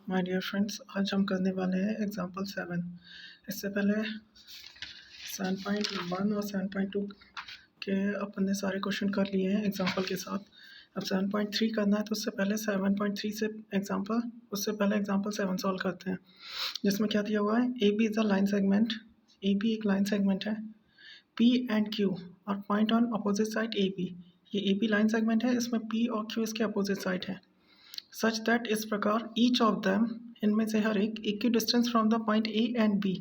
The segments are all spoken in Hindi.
माय डियर फ्रेंड्स, आज हम करने वाले हैं एग्जांपल 7। इससे पहले 7.1 और 7.2 के अपन ने सारे क्वेश्चन कर लिए हैं एग्जांपल के साथ। अब 7.3 करना है तो उससे पहले 7.3 से एग्जांपल 7 सॉल्व करते हैं, जिसमें क्या दिया हुआ है। A B is a line segment. A B एक लाइन सेगमेंट है। पी एंड क्यू और point on opposite side A B. ये ए बी लाइन सेगमेंट है, इसमें पी और क्यू इसके अपोजिट साइड है। सच दैट इस प्रकार ईच ऑफ दैम, इनमें से हर एक equidistance from the point A and B.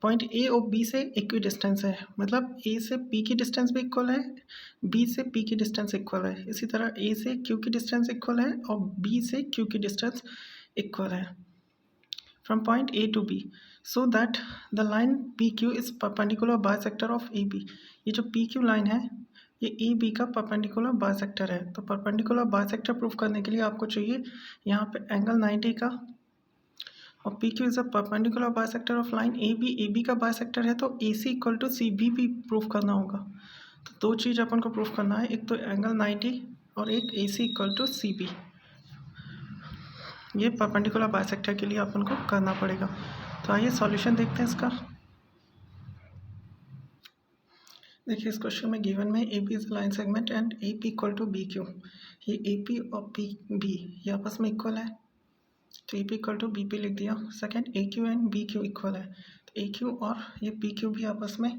Point A और बी से इक्वी डिस्टेंस है, मतलब ए से पी की डिस्टेंस भी इक्वल है, बी से पी की डिस्टेंस इक्वल है। इसी तरह ए से क्यू की डिस्टेंस इक्वल है और बी से क्यू की डिस्टेंस इक्वल है from point A to B, so that the line P Q is perpendicular bisector of A B. ये जो पी क्यू लाइन है ये ए बी का परपेंडिकुलर बाइसेक्टर है। तो परपेंडिकुलर बाइसेक्टर प्रूफ करने के लिए आपको चाहिए यहाँ पे एंगल 90 का, और P Q is a perpendicular bisector of line A B का बाइसेक्टर है, तो A C equal to C B भी प्रूफ करना होगा। तो दो चीज़ अपन को प्रूफ करना है, एक तो एंगल 90 और एक ए C equal to C B. ये परपेंडिकुलर बाइसेक्टर के लिए अपन को करना पड़ेगा। तो आइए सॉल्यूशन देखते हैं इसका। देखिए इस क्वेश्चन में गिवन में A P is line segment and A P equal to B Q. ये ए पी और पी बी ये आपस में इक्वल है, तो A P equal to B P लिख दिया। Second A Q and B Q equal है, तो ए क्यू और ये पी क्यू भी आपस में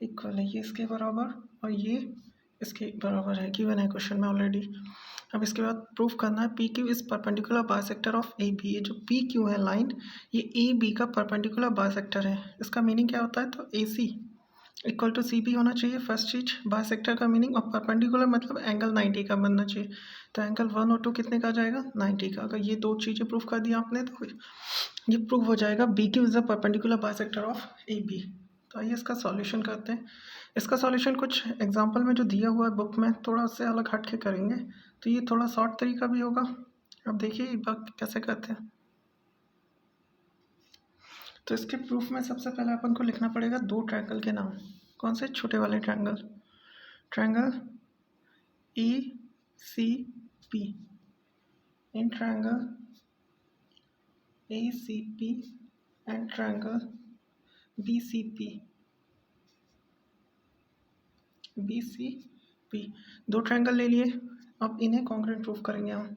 इक्वल है। ये इसके बराबर और ये इसके बराबर है, गिवन है क्वेश्चन में ऑलरेडी। अब इसके बाद प्रूफ करना है P Q is perpendicular bisector of A B. ये जो पी क्यू है लाइन, ये ए बी का परपेंडिकुलर बाइसेक्टर है। इसका मीनिंग क्या होता है, तो A C equal to C B होना चाहिए फर्स्ट चीज, बाइसेक्टर का मीनिंग, और परपेंडिकुलर मतलब एंगल 90 का बनना चाहिए। तो एंगल 1 और 2 कितने का आ जाएगा, 90 का। अगर ये दो चीज़ें प्रूफ कर दिया आपने तो ये प्रूफ हो जाएगा B Q is the perpendicular bisector of A B. तो आइए इसका सॉल्यूशन करते हैं। इसका सॉल्यूशन कुछ एग्जाम्पल में जो दिया हुआ है बुक में थोड़ा उससे अलग हट के करेंगे, तो ये थोड़ा शॉर्ट तरीका भी होगा। अब देखिए एक बार कैसे करते हैं। तो इसके प्रूफ में सबसे पहले अपन को लिखना पड़ेगा दो ट्रायंगल के नाम। कौन से, छोटे वाले triangle, triangle A C P. In triangle A C P and triangle B C P. B C P दो ट्रायंगल ले लिए। अब इन्हें कॉन्ग्रुएंट प्रूफ करेंगे हम।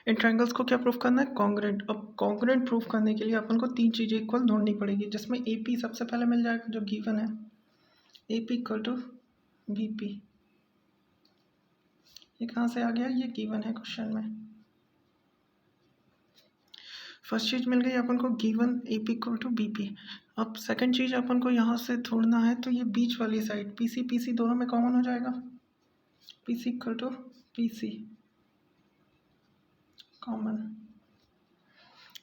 इन ट्रायंगल्स को क्या प्रूफ करना है, कॉन्ग्रुएंट। अब कॉन्ग्रुएंट प्रूफ करने के लिए अपन को तीन चीज़ें इक्वल ढूंढनी पड़ेगी, जिसमें ए पी सबसे पहले मिल जाएगा जो गिवन है, A P equal to B P. ये कहाँ से आ गया, ये गिवन है क्वेश्चन में। फर्स्ट चीज़ मिल गई अपन को given A P equal to B P. अब सेकंड चीज़ अपन को यहाँ से ढूंढना है, तो ये बीच वाली साइड पी सी दोनों में कॉमन हो जाएगा, P C equal to P C common.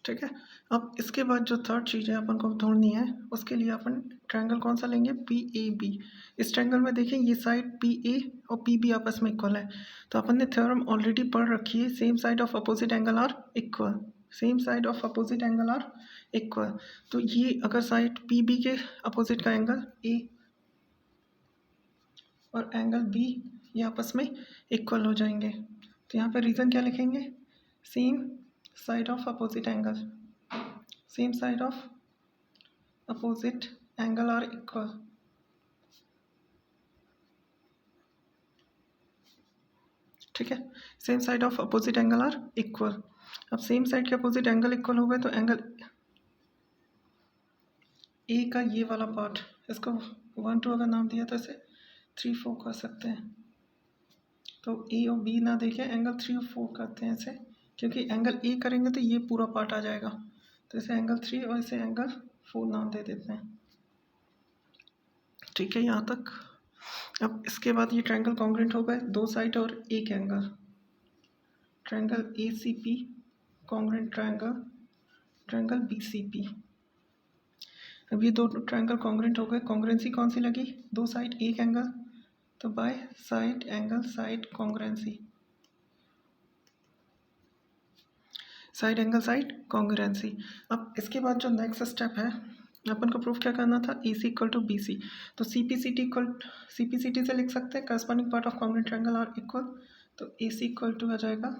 ठीक है। अब इसके बाद जो थर्ड चीज़ है अपन को ढूंढनी है, उसके लिए अपन ट्रायंगल कौन सा लेंगे, पी ए बी। इस ट्रायंगल में देखें ये साइड पी ए और पी बी आपस में इक्वल है, तो अपन ने थ्योरम ऑलरेडी पढ़ रखी है, same side of opposite angle are equal, same side of opposite angle are equal. तो ये अगर साइड पी बी के अपोजिट का एंगल ए और एंगल बी ये आपस में इक्वल हो जाएंगे, तो यहाँ पे रीज़न क्या लिखेंगे, same side of opposite angle, same side of opposite angle are equal. ठीक है, same side of opposite angle are equal. अब सेम साइड के अपोजिट एंगल इक्वल हो गए, तो एंगल ए का ये वाला पार्ट, इसको 1 2 अगर नाम दिया तो इसे 3 4 कर सकते हैं। तो ए और बी ना देखें, एंगल 3 और 4 करते हैं इसे, क्योंकि एंगल ए करेंगे तो ये पूरा पार्ट आ जाएगा, तो इसे एंगल 3 और इसे एंगल 4 नाम दे देते हैं। ठीक है यहाँ तक। अब इसके बाद ये ट्रायंगल कॉन्ग्रुएंट हो गए, दो साइड और एक angle, triangle A C P congruent triangle, triangle B C P. अब ये दो ट्रायंगल कॉन्ग्रुएंट हो गए, कॉन्ग्रुएंसी कौन सी लगी, दो साइड एक एंगल, तो bye side angle side congruency, side angle side congruency. अब इसके बाद जो नेक्स्ट स्टेप है, अपन को प्रूफ क्या करना था, A C equal to B C. तो सी पी सी टी से लिख सकते हैं, corresponding part of congruent triangle are equal, तो ए सी इक्वल टू आ जाएगा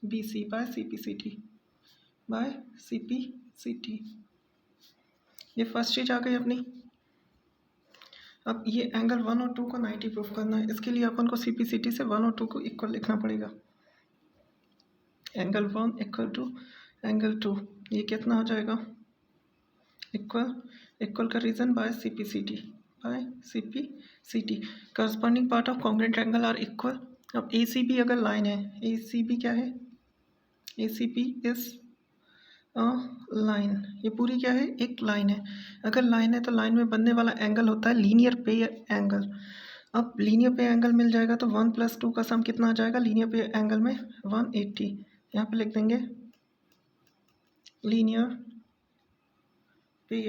B C by C P C T, by C P C T. ये फर्स्ट चीज़ आ गई अपनी। अब ये एंगल 1 और 2 को 90 प्रूफ करना है। इसके लिए अपन को सी पी सी टी से 1 और 2 को इक्वल लिखना पड़ेगा। एंगल 1 इक्वल टू एंगल 2, ये कितना हो जाएगा? इक्वल का reason by C P C T, by C P C T. Corresponding part of congruent angle are equal. अब ए सी बी अगर लाइन है, ए सी बी क्या है? ए सी बी इज लाइन। ये पूरी क्या है? एक लाइन है। अगर लाइन है तो लाइन में बनने वाला एंगल होता है लीनियर पे एंगल। अब लीनियर पे एंगल मिल जाएगा तो 1 + 2 का सम कितना आ जाएगा लीनियर पे एंगल में? 180। यहाँ पे लिख देंगे लीनियर पे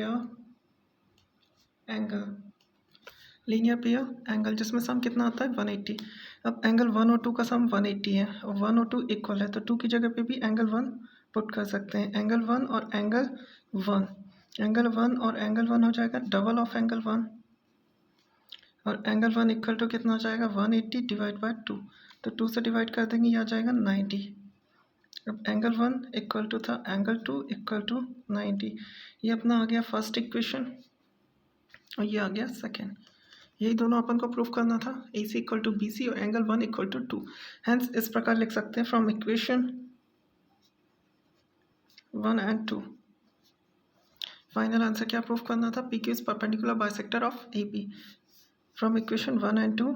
एंगल, लीनियर पे एंगल जिसमें सम कितना आता है 180। अब एंगल 1 और 2 का सम 180 है और 1 और 2 इक्वल है तो 2 की जगह पे भी एंगल 1 पुट कर सकते हैं। एंगल 1 और एंगल 1, एंगल 1 और एंगल 1 हो जाएगा डबल ऑफ एंगल 1 और एंगल 1 इक्वल टू कितना हो जाएगा 180 डिवाइड बाय 2, तो 2 से डिवाइड कर देंगे, ये आ जाएगा 90। अब एंगल 1 इक्वल टू था एंगल 2 इक्वल टू 90। ये अपना आ गया फर्स्ट इक्वेशन और ये आ गया सेकेंड। यही दोनों अपन को प्रूफ करना था, A C equal to B C और एंगल 1 इक्वल टू 2। हैंस इस प्रकार लिख सकते हैं from equation 1 and 2। Final answer क्या प्रूफ करना था? P Q is perpendicular bisector of A B. From equation 1 and 2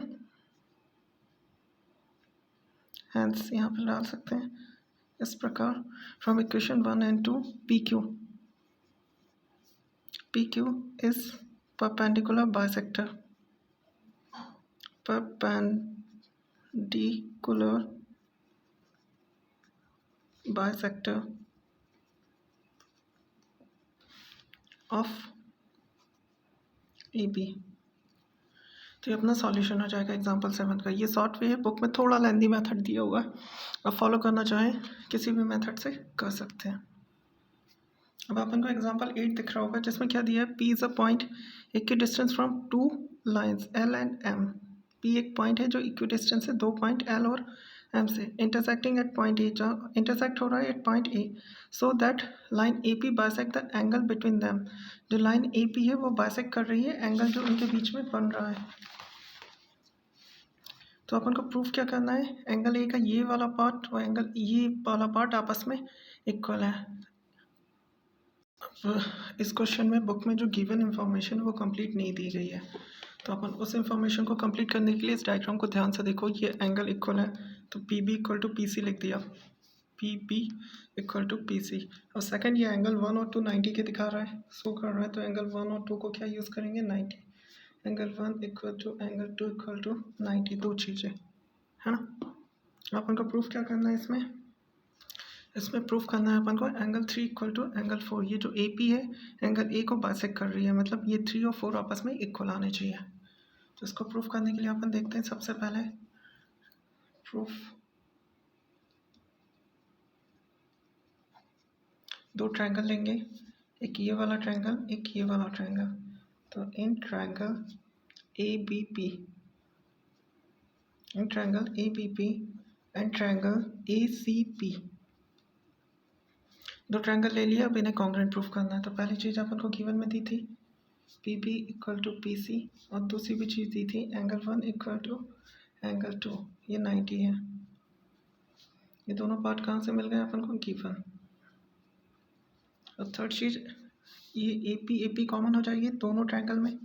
hence यहाँ पर डाल सकते हैं इस प्रकार। From equation 1 and 2 P Q is perpendicular bisector, perpendicular bisector of AB। तो ये अपना सॉल्यूशन हो जाएगा एग्जांपल 7 का। ये शॉर्ट वे है, बुक में थोड़ा लेंदी मेथड दिया हुआ है, अब फॉलो करना चाहें किसी भी मेथड से कर सकते हैं। अब अपन को एग्जांपल 8 दिख रहा होगा जिसमें क्या दिया है? P is a point equidistance from 2 lines L and M। P एक पॉइंट है जो इक्वी डिस्टेंस है 2 पॉइंट L और M से, इंटरसेक्टिंग एट पॉइंट ए, जहाँ इंटरसेक्ट हो रहा है at point A, so that line A P bisect the angle between them. जो लाइन ए पी है वो बाइसेक्ट कर रही है एंगल जो उनके बीच में बन रहा है। तो अपन को प्रूफ क्या करना है? एंगल ए का ये वाला पार्ट और एंगल ये वाला पार्ट आपस में इक्वल है। इस क्वेश्चन में बुक में जो गिवन इंफॉर्मेशन वो कंप्लीट नहीं दी गई है, तो अपन उस इंफॉर्मेशन को कंप्लीट करने के लिए इस डायग्राम को ध्यान से देखो। ये एंगल इक्वल है तो P B equal to P C लिख दिया, P B equal to P C. और सेकंड ये एंगल 1 और 2 90 के दिखा रहा है, शो कर रहा है, तो एंगल 1 और 2 को क्या यूज़ करेंगे 90। Angle 1 equal to angle 2 equal to 90, दो चीज़ें है ना। अपन को प्रूफ क्या करना है इसमें प्रूफ करना है अपन को एंगल 3 इक्वल टू एंगल 4। ये जो ए पी है एंगल ए को बाइसेक्ट कर रही है, मतलब ये 3 और 4 आपस में इक्वल आने चाहिए। तो इसको प्रूफ करने के लिए अपन देखते हैं सबसे पहले प्रूफ। दो ट्रायंगल लेंगे, एक ये वाला ट्रायंगल एक ये वाला ट्रायंगल। तो in triangle A B P, in triangle A B P and triangle A C P, दो ट्रायंगल ले लिया। अब इन्हें कॉन्ग्रुएंट प्रूफ करना है। तो पहली चीज़ अपन को गिवन में दी थी P B equal to P C, और दूसरी भी चीज़ दी थी एंगल 1 इक्वल टू एंगल 2, ये 90 है। ये दोनों पार्ट कहाँ से मिल गए अपन को? गिवन। और थर्ड चीज़ ये ए पी कॉमन हो जाएगी दोनों ट्रायंगल में,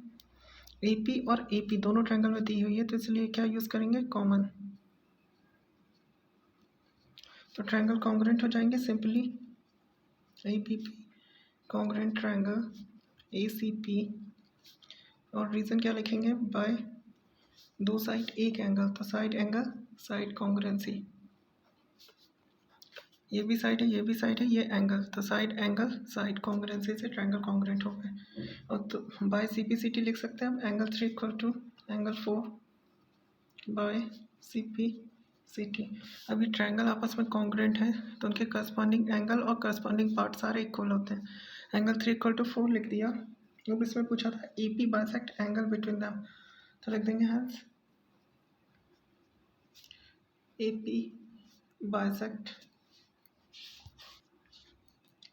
ए पी और ए पी दोनों ट्रायंगल में दी हुई है, तो इसलिए क्या यूज़ करेंगे? कॉमन। तो ट्रायंगल कॉन्ग्रुएंट हो जाएंगे simply, A B P congruent triangle A C P, और रीज़न क्या लिखेंगे? बाय दो साइड एक एंगल, तो साइड एंगल साइड कॉन्ग्रुएंसी। ये भी साइड है ये भी साइड है, ये एंगल, तो साइड एंगल साइड कॉन्ग्रुएंसी से ट्रायंगल कॉन्ग्रुएंट हो गए। और तो by C P C T लिख सकते हैं हम, angle 3 equal to angle 4 by C P C T. अभी ट्रायंगल आपस में कॉन्ग्रुएंट है तो उनके करस्पॉन्डिंग एंगल और करस्पॉन्डिंग पार्ट सारे इक्वल होते हैं। एंगल 3 इक्वल टू 4 लिख दिया। अब इसमें पूछा था A P bisect angle between them, तो लिख देंगे hence A P bisect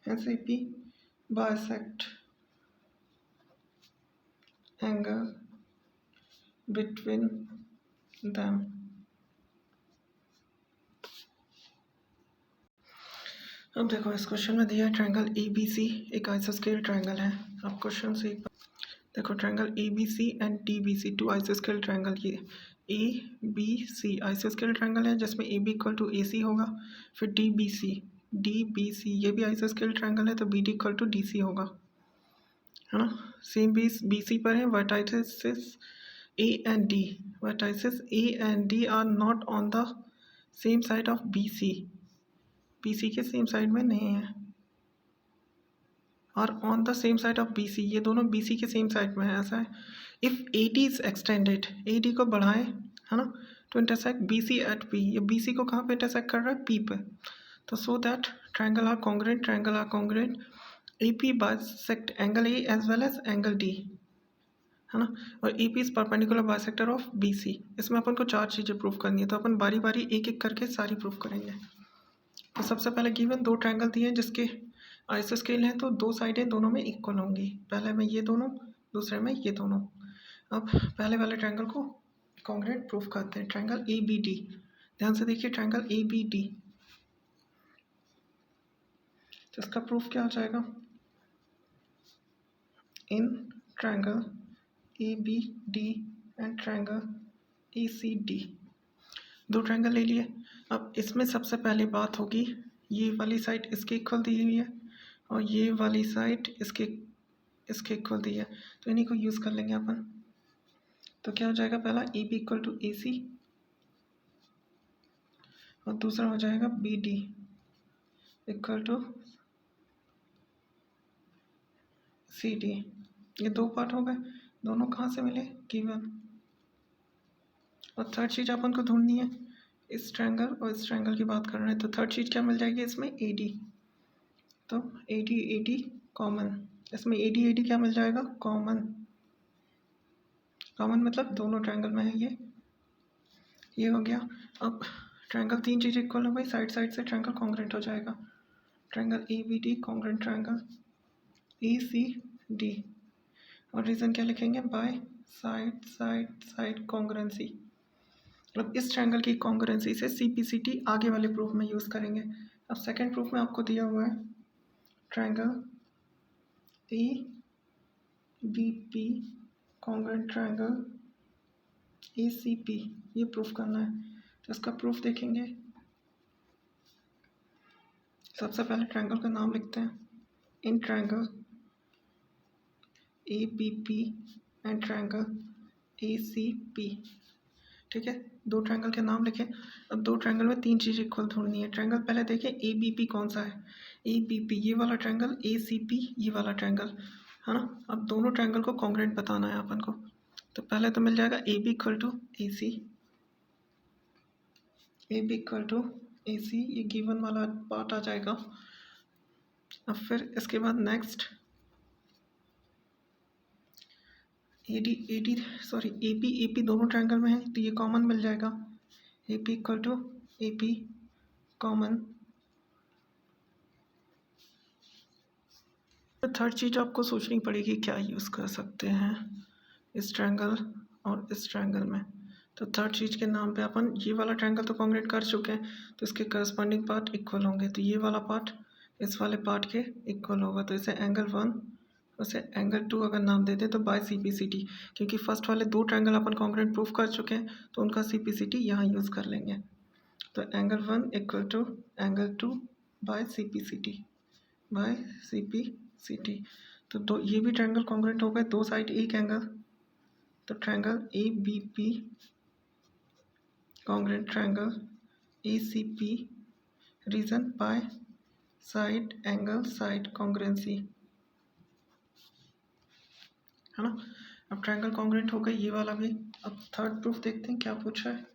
SAP bisect angle between them। अब देखो इस क्वेश्चन में दिया है ट्रायंगल ABC एक आइसोस्केल ट्रायंगल है। अब क्वेश्चन से देखो triangle ABC and DBC two आइसोस्केल ट्रायंगल, ये ABC आइसोस्केल ट्रायंगल है जिसमें AB इक्वल टू AC होगा। फिर DBC ये भी आइसोस्केल ट्रायंगल है तो BD इक्वल टू DC होगा, है ना। सेम बेस BC पर है। Vertices A and D, vertices A and D are not on the same side of BC के सेम साइड में नहीं है, और on the same side of BC, ये दोनों BC के सेम साइड में है। ऐसा है if AD is extended, AD को बढ़ाएं, है ना, to intersect BC at P, ये BC को कहाँ पे इंटरसेक्ट कर रहा है, P पे। तो so that triangle are congruent AP bisect angle A as well as angle D, है ना, और AP is perpendicular bisector of BC। इसमें अपन को 4 चीज़ें प्रूव करनी है, तो अपन बारी बारी एक एक करके सारी प्रूव करेंगे। तो सबसे पहले गिवन 2 ट्रायंगल दिए हैं जिसके आइसोस्केल हैं, तो 2 साइडें दोनों में इक्वल होंगी। पहले में ये दोनों, दूसरे में ये दोनों। अब पहले वाले ट्रायंगल को कॉन्ग्रुएंट प्रूफ करते हैं। ट्रायंगल ABD, ध्यान से देखिए ट्रायंगल ABD, तो इसका प्रूफ क्या हो जाएगा, in triangle ABD and triangle ACD, 2 triangle ले लिए। अब इसमें सबसे पहले बात होगी, ये वाली साइड इसके इक्वल दी हुई है और ये वाली साइड इसके इक्वल दी है, तो इन्हीं को यूज़ कर लेंगे अपन। तो क्या हो जाएगा, पहला AB इक्वल टू AC और दूसरा हो जाएगा BD इक्वल टू CD। ये 2 पार्ट हो गए, दोनों कहाँ से मिले, गिवन। और थर्ड चीज़ अपन को ढूंढनी है, इस ट्रायंगल और इस ट्रायंगल की बात कर रहे हैं, तो थर्ड चीज़ क्या मिल जाएगी इसमें, AD। तो AD कॉमन, इसमें AD क्या मिल जाएगा, कॉमन मतलब दोनों ट्रायंगल में है ये हो गया। अब ट्रायंगल 3 चीज़ें इक्वल हो गई, साइड से ट्रायंगल कॉन्ग्रुएंट हो जाएगा। Triangle ABD congruent triangle ACD, और रीज़न क्या लिखेंगे, बाय साइड कॉन्ग्रुएंसी। मतलब इस ट्रायंगल की कॉन्ग्रुएंसी से CPCT आगे वाले प्रूफ में यूज़ करेंगे। अब सेकंड प्रूफ में आपको दिया हुआ है triangle ABP congruent triangle ACP, ये प्रूफ करना है। तो इसका प्रूफ देखेंगे, सबसे पहले ट्रायंगल का नाम लिखते हैं, in triangle ABP and triangle ACP, ठीक है। 2 ट्रायंगल के नाम लिखें। अब 2 ट्रायंगल में 3 चीज़ इक्वल ढूंढनी है। ट्रायंगल पहले देखें ABP कौन सा है, ABP ये वाला ट्रायंगल, ACP ये वाला ट्रायंगल, है ना। अब दोनों ट्रायंगल को कॉन्ग्रुएंट बताना है अपन को। तो पहले तो मिल जाएगा AB equal to AC, AB equal to AC, ये गिवन वाला पार्ट आ जाएगा। अब फिर इसके बाद नेक्स्ट AP दोनों ट्रायंगल में है तो ये कॉमन मिल जाएगा, AP equal to AP common. Third चीज़ आपको सोचनी पड़ेगी क्या यूज़ कर सकते हैं इस ट्रायंगल और इस ट्रायंगल में। तो थर्ड चीज़ के नाम पे अपन, ये वाला ट्रायंगल तो कॉन्ग्रुएंट कर चुके हैं तो इसके करस्पॉन्डिंग पार्ट इक्वल होंगे, तो ये वाला पार्ट इस वाले पार्ट के इक्वल होगा। तो इसे एंगल 1, उसे एंगल 2 अगर नाम दे दें तो बाय CPCT, क्योंकि फर्स्ट वाले 2 ट्रायंगल अपन कॉन्ग्रुएंट प्रूफ कर चुके हैं तो उनका CPCT यहाँ यूज़ कर लेंगे। तो angle 1 equal to angle 2 by CPCT। तो ये भी ट्रायंगल कॉन्ग्रुएंट हो गए, 2 साइड एक एंगल। तो triangle ABP congruent triangle ACP, reason by side angle side congruency, है ना। अब ट्रायंगल कॉन्ग्रुएंट हो गई ये वाला भी। अब थर्ड प्रूफ देखते हैं क्या पूछा है।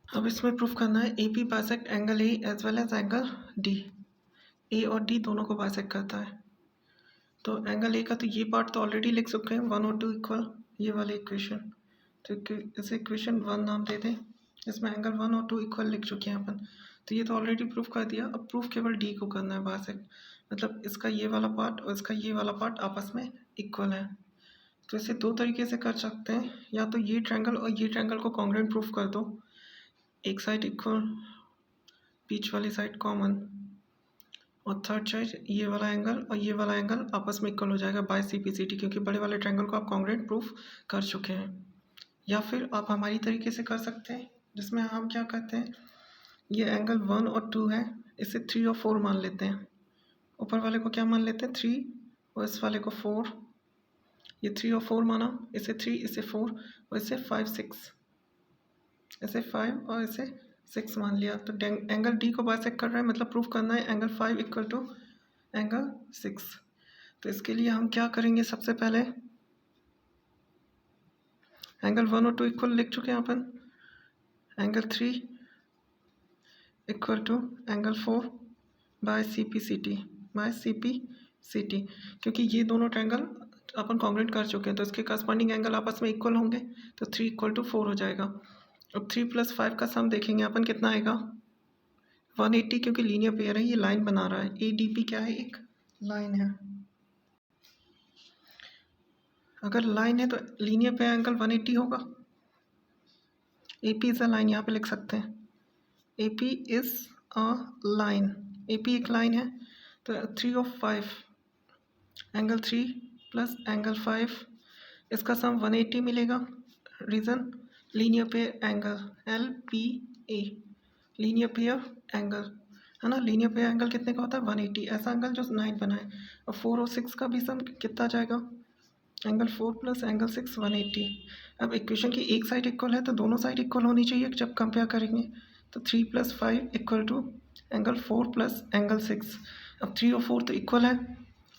अब इसमें प्रूफ करना है AP bisect angle A as well as angle D, A और D दोनों को बाइसेक्ट करता है। तो एंगल A का तो ये पार्ट तो ऑलरेडी लिख चुके हैं, 1 और 2 इक्वल, ये वाली इक्वेशन, तो इसे इक्वेशन 1 नाम दे दें। इसमें एंगल 1 और 2 इक्वल लिख चुके हैं अपन। तो ये तो ऑलरेडी प्रूफ कर दिया। अब प्रूफ केवल डी को करना है बाइसेक्ट, मतलब इसका ये वाला पार्ट और इसका ये वाला पार्ट आपस में इक्वल है। तो इसे दो तरीके से कर सकते हैं, या तो ये ट्रायंगल और ये ट्रायंगल को कॉन्ग्रुएंट प्रूफ कर दो, एक साइड इक्वल, बीच वाली साइड कॉमन, और थर्ड साइड ये वाला एंगल और ये वाला एंगल आपस में इक्वल हो जाएगा बाय CPCT, क्योंकि बड़े वाले ट्रायंगल को आप कॉन्ग्रुएंट प्रूफ कर चुके हैं। या फिर आप हमारी तरीके से कर सकते हैं, जिसमें हम क्या करते हैं, ये एंगल 1 और 2 है, इसे 3 और 4 मान लेते हैं। ऊपर वाले को क्या मान लेते हैं, 3, और इस वाले को 4। ये 3 और 4 माना, इसे 3, इसे 4 और इसे 5 6, इसे 5 और इसे 6 मान लिया। तो एंगल डी को बाइसेक्ट कर रहा है, मतलब प्रूफ करना है एंगल 5 इक्वल टू एंगल 6। तो इसके लिए हम क्या करेंगे, सबसे पहले एंगल 1 और 2 इक्वल लिख चुके हैं अपन, angle 3 equal to angle 4 by CPCT, क्योंकि ये दोनों ट्रायंगल अपन कॉन्ग्रुएंट कर चुके हैं, तो इसके करस्पॉन्डिंग एंगल आपस में इक्वल होंगे, तो 3 इक्वल टू 4 हो जाएगा। अब 3 + 5 का सम देखेंगे अपन कितना आएगा, 180, क्योंकि लीनियर पेयर है, ये लाइन बना रहा है, ADP क्या है, एक लाइन है। अगर लाइन है तो लीनियर पेयर एंगल 180 होगा। AP इज अ लाइन, यहाँ पे लिख सकते हैं, AP is a line, AP एक लाइन है। तो 3 और 5, एंगल 3 प्लस एंगल 5, इसका सम 180 मिलेगा। Reason linear pair angle, LPA, linear pair angle है ना। लीनियर पेयर एंगल कितने का होता है, 180, ऐसा एंगल जो 9 बना है। और 4 और 6 का भी सम कितना जाएगा, एंगल 4 प्लस एंगल 6, 180। अब इक्वेशन की एक साइड इक्वल है तो दोनों साइड इक्वल होनी चाहिए जब कंपेयर करेंगे। तो 3 + 5 equal to angle 4 plus angle 6। अब 3 और 4 तो इक्वल है,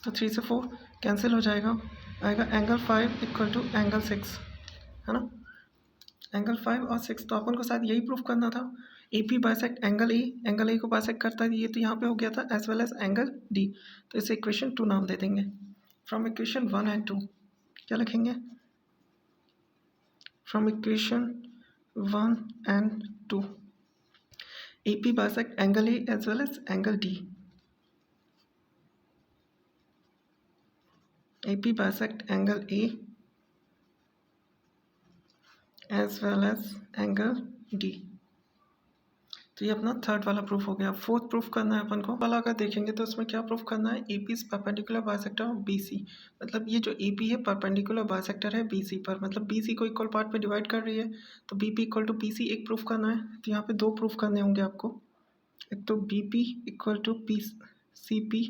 तो 3 से 4 कैंसिल हो जाएगा, आएगा एंगल 5 इक्वल टू एंगल 6, है ना। एंगल 5 और 6, तो अपन को शायद यही प्रूफ करना था। AP bisect angle A, angle A को बाइसेक्ट करता है, ये तो यहाँ पे हो गया था, as well as angle D। तो इसे इक्वेशन 2 नाम दे देंगे। फ्रॉम इक्वेशन 1 एंड 2 क्या लिखेंगे, from equation 1 and 2 AP bisect angle A as well as angle D, AP bisect angle A as well as angle D। तो ये अपना थर्ड वाला प्रूफ हो गया। फोर्थ प्रूफ करना है अपन को, वाला अगर देखेंगे तो उसमें क्या प्रूफ करना है, AP is perpendicular bisector of BC, मतलब ये जो AP है परपेंडिकुलर बाइसेक्टर है BC पर, मतलब BC को इक्वल पार्ट में डिवाइड कर रही है, तो BP इक्वल टू PC एक प्रूफ करना है। तो यहाँ पे दो प्रूफ करने होंगे आपको, एक तो BP इक्वल टू CP,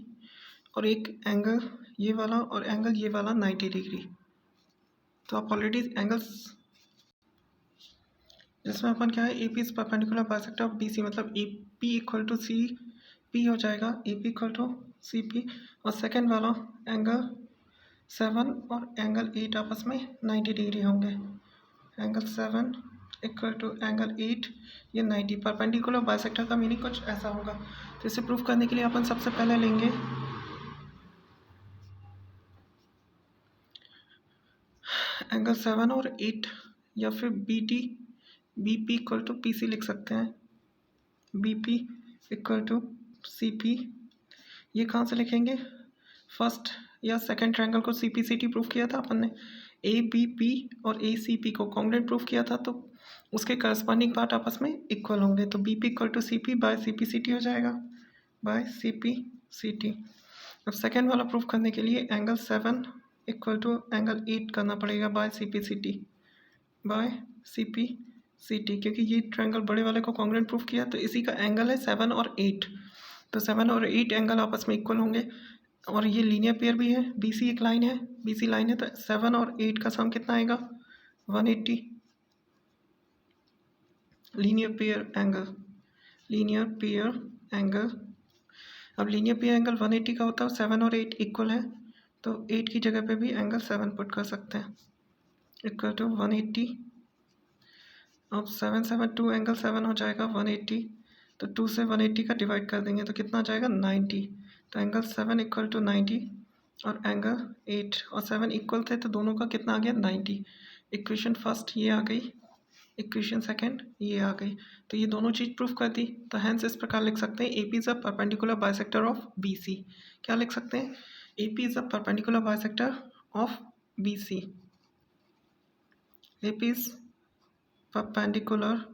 और एक एंगल ये वाला और एंगल ये वाला 90 डिग्री। तो आप ऑलरेडी एंगल्स, जिसमें अपन क्या है, AP is perpendicular bisector of BC, मतलब AP इक्वल टू CP हो जाएगा, AP इक्वल टू CP। और सेकंड वाला एंगल 7 और एंगल 8 आपस में 90 डिग्री होंगे, एंगल 7 इक्वल टू एंगल 8, ये 90। परपेंडिकुलर बाइसेक्टर का मीनिंग कुछ ऐसा होगा। तो इसे प्रूफ करने के लिए अपन सबसे पहले लेंगे एंगल 7 और 8, या फिर BP इक्वल टू PC लिख सकते हैं, BP इक्वल टू CP। ये कहाँ से लिखेंगे, फर्स्ट या सेकंड ट्रायंगल को CPCT प्रूफ किया था अपन ने, ABP और ACP को कॉन्ग्रुएंट प्रूफ किया था, तो उसके करस्पॉन्डिंग पार्ट आपस में इक्वल होंगे। तो BP equal to CP by CPCT हो जाएगा, बाय CPCT। अब सेकंड वाला प्रूफ करने के लिए एंगल 7 इक्वल टू एंगल 8 करना पड़ेगा बाय CPCT, क्योंकि ये ट्रायंगल बड़े वाले को कॉन्ग्रुएंट प्रूफ किया, तो इसी का एंगल है 7 और 8। तो 7 और 8 एंगल आपस में इक्वल होंगे, और ये लीनियर पेयर भी है, BC एक लाइन है, BC लाइन है, तो 7 और 8 का सम कितना आएगा, 180। लीनियर पेयर एंगल, अब लीनियर पेयर एंगल 180 का होता है, 7 और 8 इक्वल है, तो 8 की जगह पे भी एंगल 7 पुट कर सकते हैं, इक्वल टू 180। अब 7 7 2 एंगल 7 हो जाएगा 180, तो 2 से 180 का डिवाइड कर देंगे तो कितना आ जाएगा 90। तो एंगल 7 इक्वल टू 90 और एंगल 8 और 7 इक्वल थे, तो दोनों का कितना आ गया 90। इक्वेशन फर्स्ट ये आ गई, इक्वेशन सेकंड ये आ गई। तो ये दोनों चीज़ प्रूफ कर दी। तो हैंस इस प्रकार लिख सकते हैं, A P is a perpendicular bisector of B C. क्या लिख सकते हैं? A P is a perpendicular bisector of B C. A P is perpendicular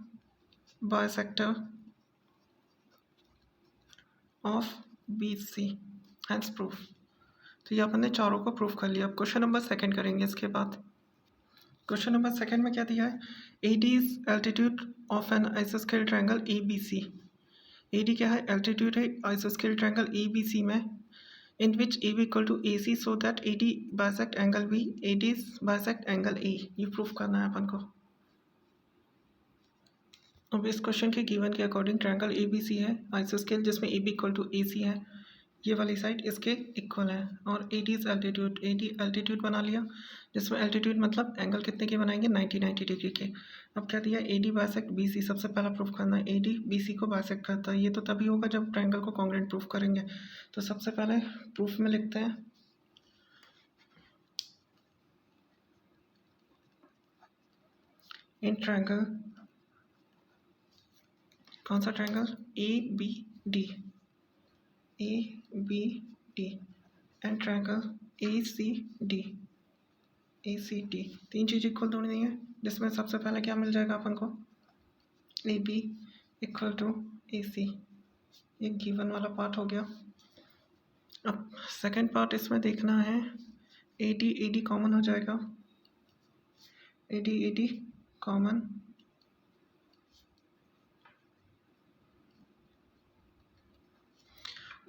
bisector of B C, hence proof. तो ये अपन ने चारों को प्रूफ कर लिया। अब क्वेश्चन नंबर सेकंड करेंगे इसके बाद। क्वेश्चन नंबर सेकंड में क्या दिया है? A D is altitude of an आइसोस्केल triangle A B C. A D क्या है? एल्टीट्यूड है आइसोस्केल ट्रायंगल ए बी सी में, in which A B equal to A C, so that A D bisect angle B, A D bisect angle A. ये प्रूफ करना है अपन को। अब इस क्वेश्चन के गिवन के according triangle A B C है आइसोस्केल, जिसमें A B equal to A C है, ये वाली साइड इसके इक्वल है, और A D is altitude, A D altitude बना लिया, जिसमें एल्टीट्यूड मतलब एंगल कितने के बनाएंगे? 90 डिग्री के। अब क्या दिया? A D bisect B C. सबसे पहला प्रूफ करना है ए डी बी सी को बाइसेक्ट करता है। ये तो तभी होगा जब ट्रायंगल को कॉन्ग्रुएंट प्रूफ करेंगे। तो सबसे पहले प्रूफ में लिखते हैं, इन ट्रायंगल, कौन सा triangle? A B D, A B D and triangle A C D, A C D. तीन चीज़ इक्वल ढूंढनी है, जिसमें सबसे पहले क्या मिल जाएगा अपन को? ए बी इक्वल टू ए सी। ये गिवन वाला पार्ट हो गया। अब सेकंड पार्ट इसमें देखना है, ए डी कॉमन हो जाएगा, ए डी कॉमन,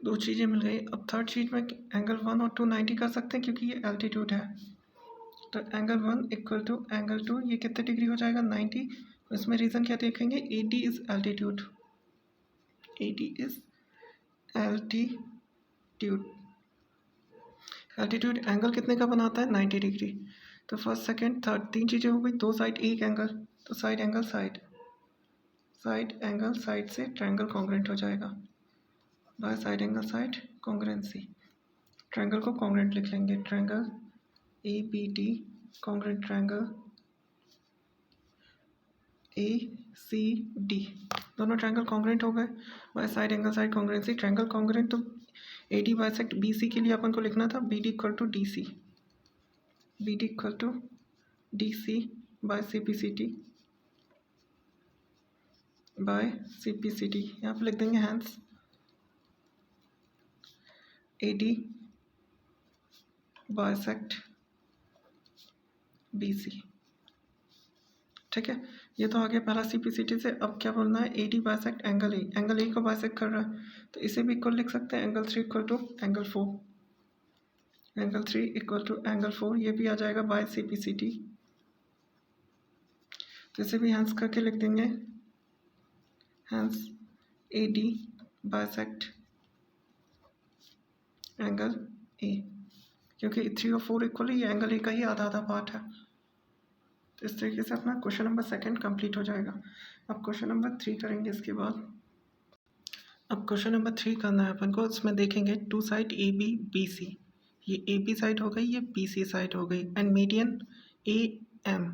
दो चीज़ें मिल गई। अब थर्ड चीज़ में एंगल 1 और 2 90 कर सकते हैं, क्योंकि ये एल्टीट्यूड है। तो एंगल 1 इक्वल टू एंगल 2, ये कितने डिग्री हो जाएगा? 90। इसमें रीज़न क्या देखेंगे? A D is altitude, A D is altitude. Altitude angle कितने का बनाता है? 90 डिग्री। तो फर्स्ट सेकंड थर्ड तीन चीज़ें हो गई। दो साइड एक एंगल, तो side angle side, side angle side से ट्रायंगल कॉन्ग्रुएंट हो जाएगा by side angle side congruency. Triangle को कॉन्ग्रुएंट लिख लेंगे, triangle A B D congruent triangle A C D. दोनों ट्रायंगल कॉन्ग्रुएंट हो गए by side angle side congruency. Triangle congruent, तो A D bisect B C के लिए अपन को लिखना था B D equal to D C, B D equal to D C by C P C T, by C P C T. यहाँ पर लिख देंगे hence A D bisect B C. ठीक है, ये तो आ गया पहला सी पी सी टी से। अब क्या बोलना है? A D bisect angle A, angle A को बाइसेक्ट कर रहा है, तो इसे भी इक्वल लिख सकते हैं, angle 3 equal to angle 4, angle 3 equal to angle 4। ये भी आ जाएगा by C P C T. तो इसे भी हैंस करके लिख देंगे, hence A D bisect angle A, क्योंकि 3 और 4 इक्वल है, ये एंगल ए का ही आधा आधा पार्ट है। तो इस तरीके से अपना क्वेश्चन नंबर सेकंड कंप्लीट हो जाएगा। अब क्वेश्चन नंबर 3 करेंगे इसके बाद। अब क्वेश्चन नंबर 3 करना है अपन को। इसमें देखेंगे two side A B B C, ये ए बी साइड हो गई, ये बी सी साइड हो गई, and median A M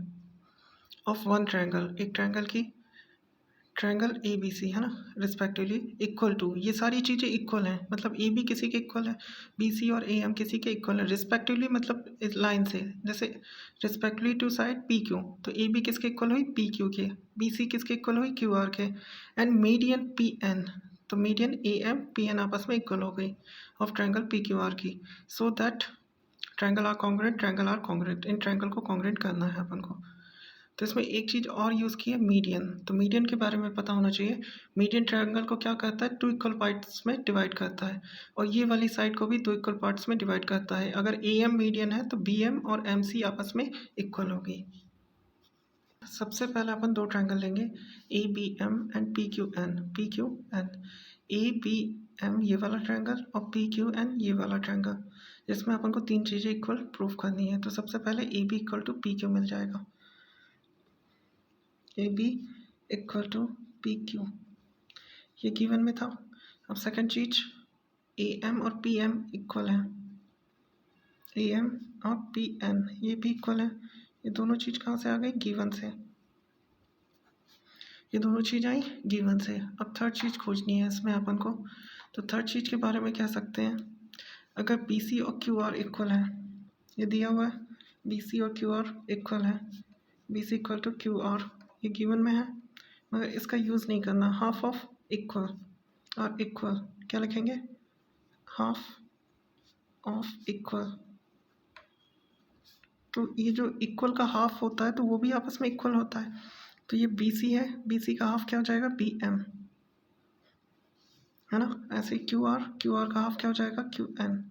of one triangle, एक ट्रायंगल की, ट्रायंगल ए बी सी है ना, रिस्पेक्टिवली इक्वल टू, ये सारी चीज़ें इक्वल हैं, मतलब ए बी किसी के इक्वल है, बी सी और ए एम किसी के इक्वल है, रिस्पेक्टिवली मतलब इस लाइन से, जैसे respectively to side P Q, तो ए बी किसके इक्वल हुई? पी क्यू के। बी सी किसके इक्वल हुई? क्यू आर के। एंड मीडियन पी एन, तो median A M P N आपस में इक्वल हो गई of triangle P Q R की, so that triangle are congruent, triangle are congruent. इन ट्रायंगल को कॉन्ग्रुएंट करना है अपन को। तो इसमें एक चीज़ और यूज़ की है, मीडियन। तो मीडियन के बारे में पता होना चाहिए। मीडियन ट्रायंगल को क्या करता है? 2 इक्वल पार्ट्स में डिवाइड करता है, और ये वाली साइड को भी 2 इक्वल पार्ट्स में डिवाइड करता है। अगर ए एम मीडियन है तो बी एम और एम सी आपस में इक्वल होगी। सबसे पहले अपन दो ट्रायंगल लेंगे, A B M and P Q N, P Q N. A B M ये वाला ट्रायंगल और पी क्यू एन ये वाला ट्रायंगल, जिसमें अपन को तीन चीज़ें इक्वल प्रूफ करनी है। तो सबसे पहले A B equal to P Q मिल जाएगा, A B equal to P Q, ये गिवन में था। अब सेकंड चीज, ए एम और पी एम इक्वल है, ए एम और पी एन ये भी इक्वल है। ये दोनों चीज़ कहाँ से आ गई? गिवन से। ये दोनों चीज़ आई गिवन से। अब थर्ड चीज़ खोजनी है इसमें अपन को। तो थर्ड चीज़ के बारे में कह सकते हैं, अगर बी सी और क्यू आर इक्वल है, ये दिया हुआ है बी सी और क्यू आर इक्वल है, B C equal to Q R, ये गिवन में है, मगर इसका यूज़ नहीं करना। हाफ ऑफ इक्वल और इक्वल क्या लिखेंगे, हाफ ऑफ इक्वल। तो ये जो इक्वल का हाफ होता है तो वो भी आपस में इक्वल होता है। तो ये बी सी है, बी सी का हाफ क्या हो जाएगा, बी एम, है ना। ऐसे क्यू आर का हाफ क्या हो जाएगा, क्यू एन।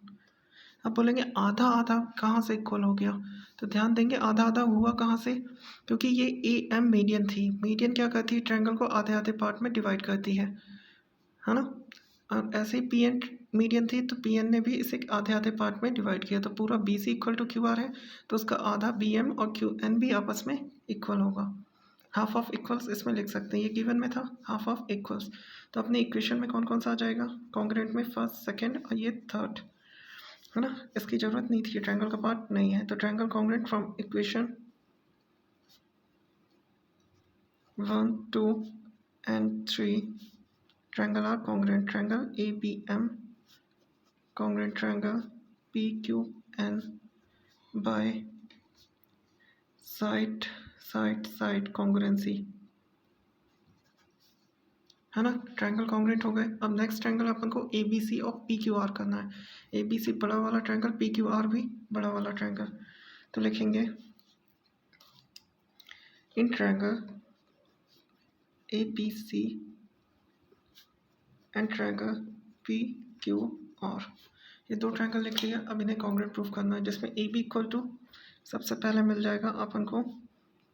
अब बोलेंगे आधा आधा कहाँ से इक्वल हो गया, तो ध्यान देंगे आधा आधा हुआ कहाँ से, क्योंकि ये ए एम मीडियन थी। मीडियन क्या करती है, ट्रायंगल को आधे आधे पार्ट में डिवाइड करती है ना। और ऐसे ही पी एन मीडियन थी, तो पी एन ने भी इसे आधे आधे पार्ट में डिवाइड किया। तो पूरा B C equal to Q R है, तो उसका आधा बी एम और क्यू एन भी आपस में इक्वल होगा। हाफ ऑफ इक्वल्स इसमें लिख सकते हैं, ये गिवन में था हाफ ऑफ इक्वल्स। तो अपने इक्वेशन में कौन कौन सा आ जाएगा, कॉन्ग्रुएंट में फर्स्ट सेकेंड और ये थर्ड, है ना। इसकी ज़रूरत नहीं थी, ट्रायंगल का पार्ट नहीं है। तो triangle congruent from equation 1, 2 and 3 triangle are congruent, triangle ABM congruent triangle PQN by side congruency, है ना। ट्रायंगल कॉन्ग्रुएंट हो गए। अब नेक्स्ट ट्रायंगल अपन को ए बी सी और पी क्यू आर करना है। ए बी सी बड़ा वाला ट्रायंगल, पी क्यू आर भी बड़ा वाला ट्रायंगल। तो लिखेंगे in triangle A B C and triangle P Q R, ये दो ट्रायंगल लिख लिया। अब इन्हें कॉन्ग्रुएंट प्रूफ करना है, जिसमें ए बी इक्वल टू सबसे पहले मिल जाएगा अपन को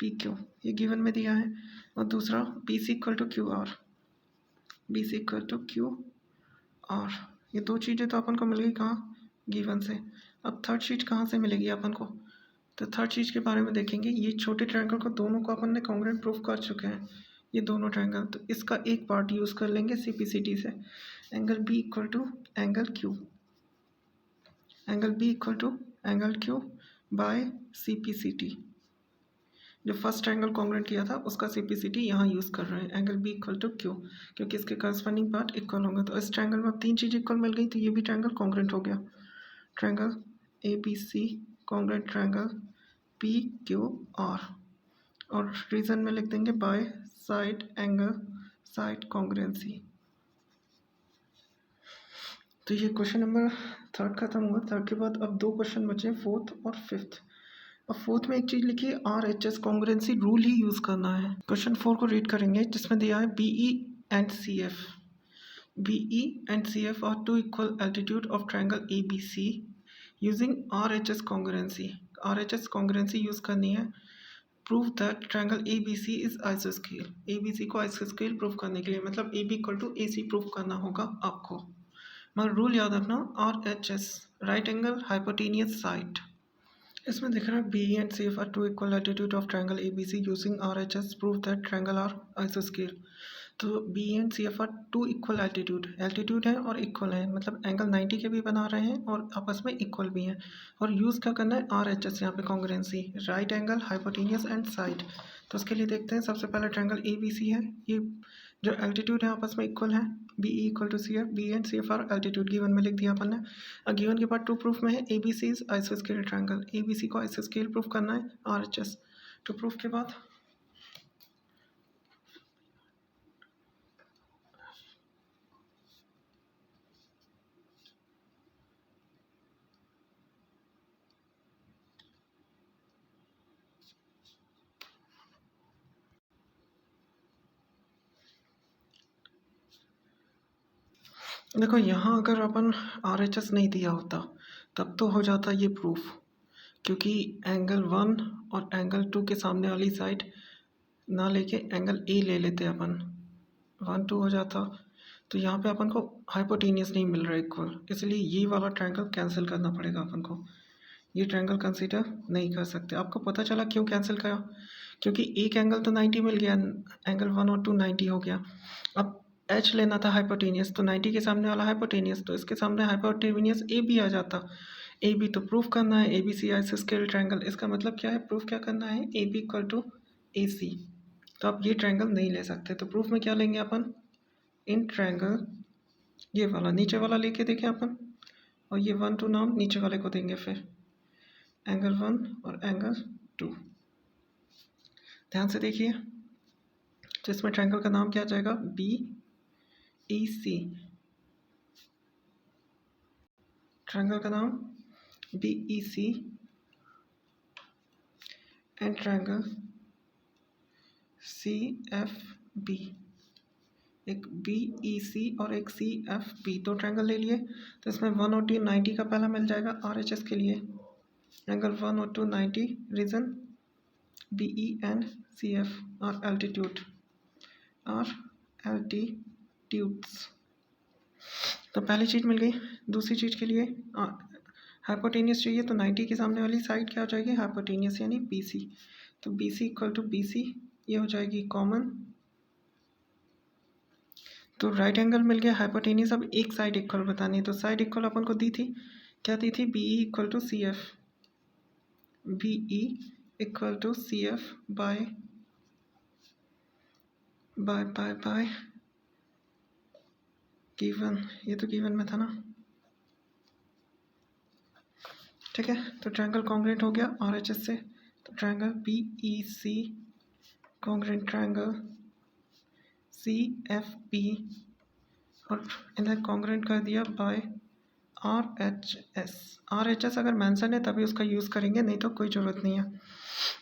पी क्यू, ये गिवन में दिया है, और दूसरा B C equal to Q R, B C equal to Q R. ये दो चीज़ें तो अपन को मिल गई कहाँ, गिवन से। अब थर्ड चीज़ कहाँ से मिलेगी अपन को, तो थर्ड चीज़ के बारे में देखेंगे। ये छोटे ट्रायंगल को दोनों को अपन ने कॉन्ग्रुएंट प्रूफ कर चुके हैं, ये दोनों ट्रायंगल। तो इसका एक पार्ट यूज़ कर लेंगे CPCT से, angle B equal to angle Q, angle B equal to angle Q by CPCT। जो फर्स्ट ट्रायंगल कॉन्ग्रुएंट किया था उसका CPCT यहाँ यूज़ कर रहे हैं, angle B equal to Q, क्योंकि इसके करस्पॉन्डिंग पार्ट इक्वल होंगे। तो इस ट्रायंगल में अब तीन चीज़ इक्वल मिल गई, तो ये भी ट्रायंगल कॉन्ग्रुएंट हो गया। Triangle ABC congruent triangle PQR, और रीज़न में लिख देंगे bye side angle side congruency. तो ये क्वेश्चन नंबर थर्ड खत्म हुआ। थर्ड के बाद अब दो क्वेश्चन बचे, फोर्थ और फिफ्थ। अब फोर्थ में एक चीज़ लिखी है, RHS कॉन्ग्रुएंसी रूल ही यूज़ करना है। क्वेश्चन 4 को रीड करेंगे, जिसमें दिया है BE and CF, BE and CF are two equal altitude of triangle ABC using RHS congruency। RHS congruency use करनी है। Prove that triangle ABC is आइसोस्केल। ABC को आइसोस्केल प्रूव करने के लिए, मतलब AB equal to AC prove करना होगा आपको। मगर रूल याद रखना, RHS right angle hypotenuse side. इसमें दिख रहा है BE and CF are two equal altitude of triangle ABC using RHS prove that triangle are isoscale। तो BE and CF are two equal altitude है और इक्वल है, मतलब एंगल 90 के भी बना रहे हैं और आपस में इक्वल भी हैं। और यूज़ क्या करना है, RHS यहाँ पे congruency, right angle hypotenuse and side. तो उसके लिए देखते हैं, सबसे पहले ट्रायंगल ABC है, ये जो एल्टीट्यूड है आपस में इक्वल है, BE equal to CF, BE and CF are altitude, given में लिख दिया अपन ने। गिवन के बाद टू प्रूफ में है ABC इज आइसोस्केल ट्रायंगल, ABC को आइसोस्केल प्रूफ करना है RHS। टू प्रूफ के बाद देखो, यहाँ अगर अपन RHS नहीं दिया होता तब तो हो जाता ये प्रूफ, क्योंकि एंगल 1 और एंगल 2 के सामने वाली साइड ना लेके एंगल A ले लेते अपन, 1 2 हो जाता। तो यहाँ पे अपन को हाइपोटेनियस नहीं मिल रहा है इक्वल, इसलिए ये वाला ट्रायंगल कैंसिल करना पड़ेगा अपन को। ये ट्रायंगल कंसीडर नहीं कर सकते। आपको पता चला क्यों कैंसिल करा, क्योंकि एक एंगल तो 90 मिल गया, एंगल 1 और 2 90 हो गया। अब H लेना था हाइपोटेनियस, तो 90 के सामने वाला हाइपोटेनियस, तो इसके सामने हाइपोटेनियस AB आ जाता। AB तो प्रूफ करना है ABC आइसोस्केल ट्रायंगल, इसका मतलब क्या है, प्रूफ क्या करना है, AB इक्वल टू AC। तो आप ये ट्रायंगल नहीं ले सकते। तो प्रूफ में क्या लेंगे अपन, इन ट्रायंगल ये वाला नीचे वाला लेके देखें अपन, और ये 1 2 नाम नीचे वाले को देंगे, फिर एंगल 1 और एंगल 2। ध्यान से देखिए, तो इसमें ट्रायंगल का नाम क्या आ जाएगा, BEC। ट्रायंगल का नाम BEC एंड ट्रायंगल CFB। एक BEC और एक CFB, दो ट्रायंगल ले लिए। तो इसमें 1 और 2 90 का पहला मिल जाएगा RHS के लिए, एंगल 1 और 2 90, रीजन BE एंड CF, और एल्टीट्यूड एल्टीट्यूड्स। तो पहली चीज़ मिल गई। दूसरी चीज़ के लिए हाइपोटेनियस चाहिए, तो 90 के सामने वाली साइड क्या हो जाएगी, हाइपोटेनियस यानी BC। तो BC इक्वल टू BC, ये हो जाएगी कॉमन। तो राइट एंगल मिल गया, हाइपोटेनियस। अब एक साइड इक्वल बतानी है, तो साइड इक्वल अपन को दी थी, क्या दी थी, BE equal to CF, BE equal to CF by given, ये तो गिवन में था ना, ठीक है। तो ट्रायंगल कॉन्ग्रुएंट हो गया RHS से, तो triangle BEC congruent triangle CFB, और इन्हें कॉन्ग्रुएंट कर दिया बाय RHS। RHS अगर मेंशन है तभी उसका यूज़ करेंगे, नहीं तो कोई ज़रूरत नहीं है।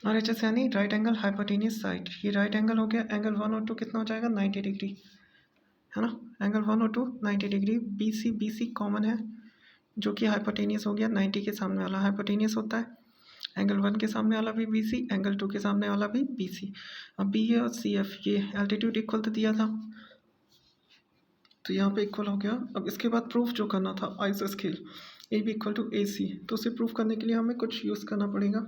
RHS यानी राइट एंगल हाइपोटेनियस साइड, ये राइट एंगल हो गया। एंगल 1 और 2 कितना हो जाएगा, 90 डिग्री, है ना। एंगल 1 और 2 90 डिग्री। BC कॉमन है, जो कि हाइपोटेनियस हो गया, 90 के सामने वाला हाइपोटेनियस होता है। एंगल 1 के सामने वाला भी BC, एंगल 2 के सामने वाला भी BC। अब BE और CF, ये एल्टीट्यूड इक्वल तो दिया था, तो यहाँ पे इक्वल हो गया। अब इसके बाद प्रूफ जो करना था, आइसोस्केल AB इक्वल टू AC, तो उसे प्रूफ करने के लिए हमें कुछ यूज़ करना पड़ेगा।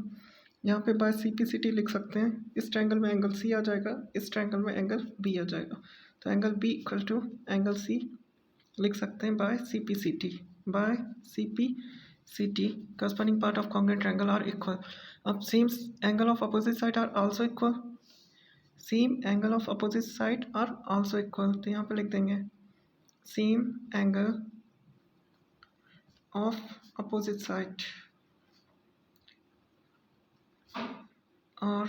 यहाँ पे बाय CPCT लिख सकते हैं। इस ट्रायंगल में एंगल C आ जाएगा, इस ट्रायंगल में एंगल B आ जाएगा। तो angle B equal to angle C लिख सकते हैं by CPCT। corresponding part of congruent triangle are equal। अब same angle of opposite side are also equal, same angle of opposite side are also equal. तो यहाँ पे लिख देंगे same angle of opposite side are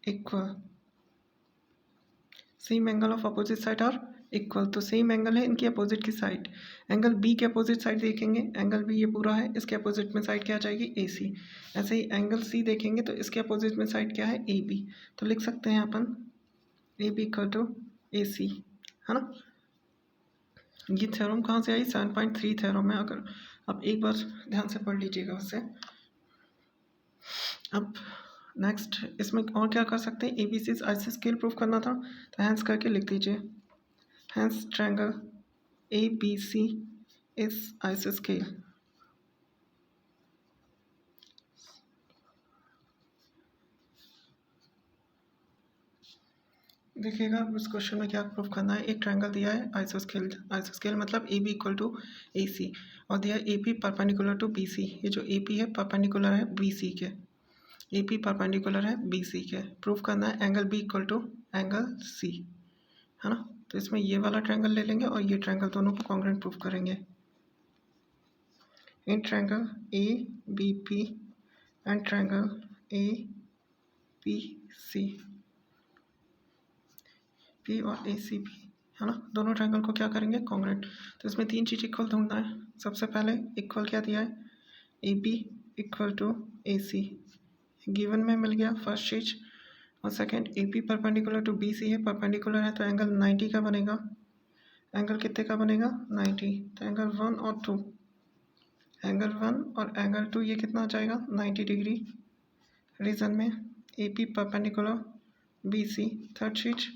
equal, same angle of opposite side are equal. तो सेम एंगल है इनकी अपोजिट की साइड। एंगल B के अपोजिट साइड देखेंगे, एंगल B ये पूरा है, इसके अपोजिट में साइड क्या आ जाएगी, AC। ऐसे ही एंगल C देखेंगे तो इसके अपोजिट में साइड क्या है, AB। तो लिख सकते हैं अपन AB इक्वल टू AC, है ना। ये थ्योरम कहाँ से आई, 7.3 थ्योरम है। अगर आप एक बार ध्यान से पढ़ लीजिएगा उससे। अब नेक्स्ट इसमें और क्या कर सकते हैं, ABC आइसोस्केल प्रूफ करना था, तो हैंस करके लिख दीजिए, हैंस ट्रायंगल ABC इज आइसोस्केल। देखिएगा इस क्वेश्चन में क्या प्रूफ करना है। एक ट्रायंगल दिया है आइसोस्केल, आइसोस्केल मतलब AB इक्वल टू AC, और दिया है AP परपेंडिकुलर टू BC। ये जो AP है परपेंडिकुलर है BC के, AP परपेंडिकुलर है BC के। प्रूफ करना है angle B equal to angle C, है ना। तो इसमें ये वाला ट्रायंगल ले लेंगे और ये ट्रायंगल दोनों को कॉन्ग्रुएंट प्रूफ करेंगे। In triangle ABP and triangle APC, P और ACP, है ना। दोनों ट्रायंगल को क्या करेंगे, कॉन्ग्रुएंट। तो इसमें तीन चीज़ इक्वल ढूंढना है। सबसे पहले इक्वल क्या दिया है, AB equal to AC, given में मिल गया फर्स्ट चीज। और second AP perpendicular to BC है, परपेंडिकुलर है तो एंगल 90 का बनेगा। एंगल कितने का बनेगा, 90। तो एंगल 1 और 2, एंगल 1 और एंगल 2 ये कितना आ जाएगा, 90 डिग्री। रीजन में AP परपेंडिकुलर BC। थर्ड चीज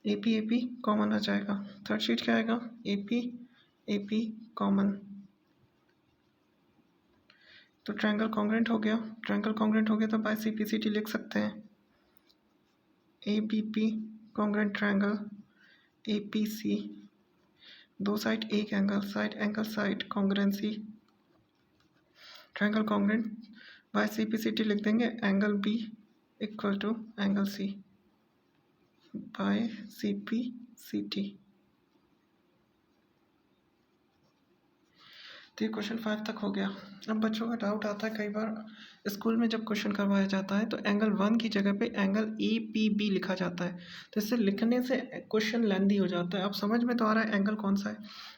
AP कॉमन आ जाएगा। थर्ड चीज क्या आएगा, AP कॉमन। तो ट्रायंगल कॉन्ग्रुएंट हो गया। ट्रायंगल कॉन्ग्रुएंट हो गया तो बाय CPCT लिख सकते हैं ABP कॉन्ग्रुएंट ट्रायंगल APC, दो साइड एक angle, side angle side congruency. Triangle congruent by CPCT लिख देंगे angle B equal to angle C by C P C T. तो ये क्वेश्चन 5 तक हो गया। अब बच्चों का डाउट आता है कई बार स्कूल में जब क्वेश्चन करवाया जाता है तो एंगल 1 की जगह पे एंगल ए पी बी लिखा जाता है, तो इससे लिखने से क्वेश्चन लेंदी हो जाता है। अब समझ में तो आ रहा है एंगल कौन सा है।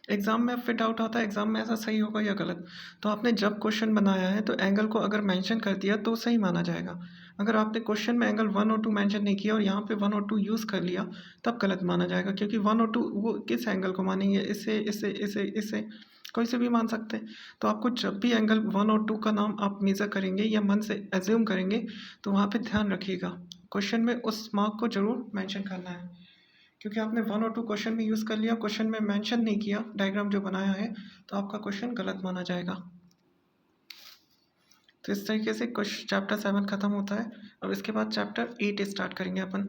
एग्ज़ाम में फिर डाउट आता है एग्ज़ाम में ऐसा सही होगा या गलत। तो आपने जब क्वेश्चन बनाया है तो एंगल को अगर मेंशन कर दिया तो सही माना जाएगा। अगर आपने क्वेश्चन में एंगल 1 और 2 मेंशन नहीं किया और यहाँ पे 1 और 2 यूज़ कर लिया तब गलत माना जाएगा, क्योंकि 1 और 2 वो किस एंगल को मानेंगे, इससे इससे इससे इससे कोई से भी मान सकते हैं। तो आपको जब भी एंगल 1 और 2 का नाम आप मेज़र करेंगे या मन से एज्यूम करेंगे तो वहाँ पे ध्यान रखिएगा क्वेश्चन में उस मार्क को ज़रूर मेंशन करना है, क्योंकि आपने 1 और 2 क्वेश्चन में यूज़ कर लिया, क्वेश्चन में मेंशन नहीं किया डायग्राम जो बनाया है, तो आपका क्वेश्चन गलत माना जाएगा। तो इस तरीके से चैप्टर 7 ख़त्म होता है। अब इसके बाद चैप्टर 8 स्टार्ट करेंगे अपन।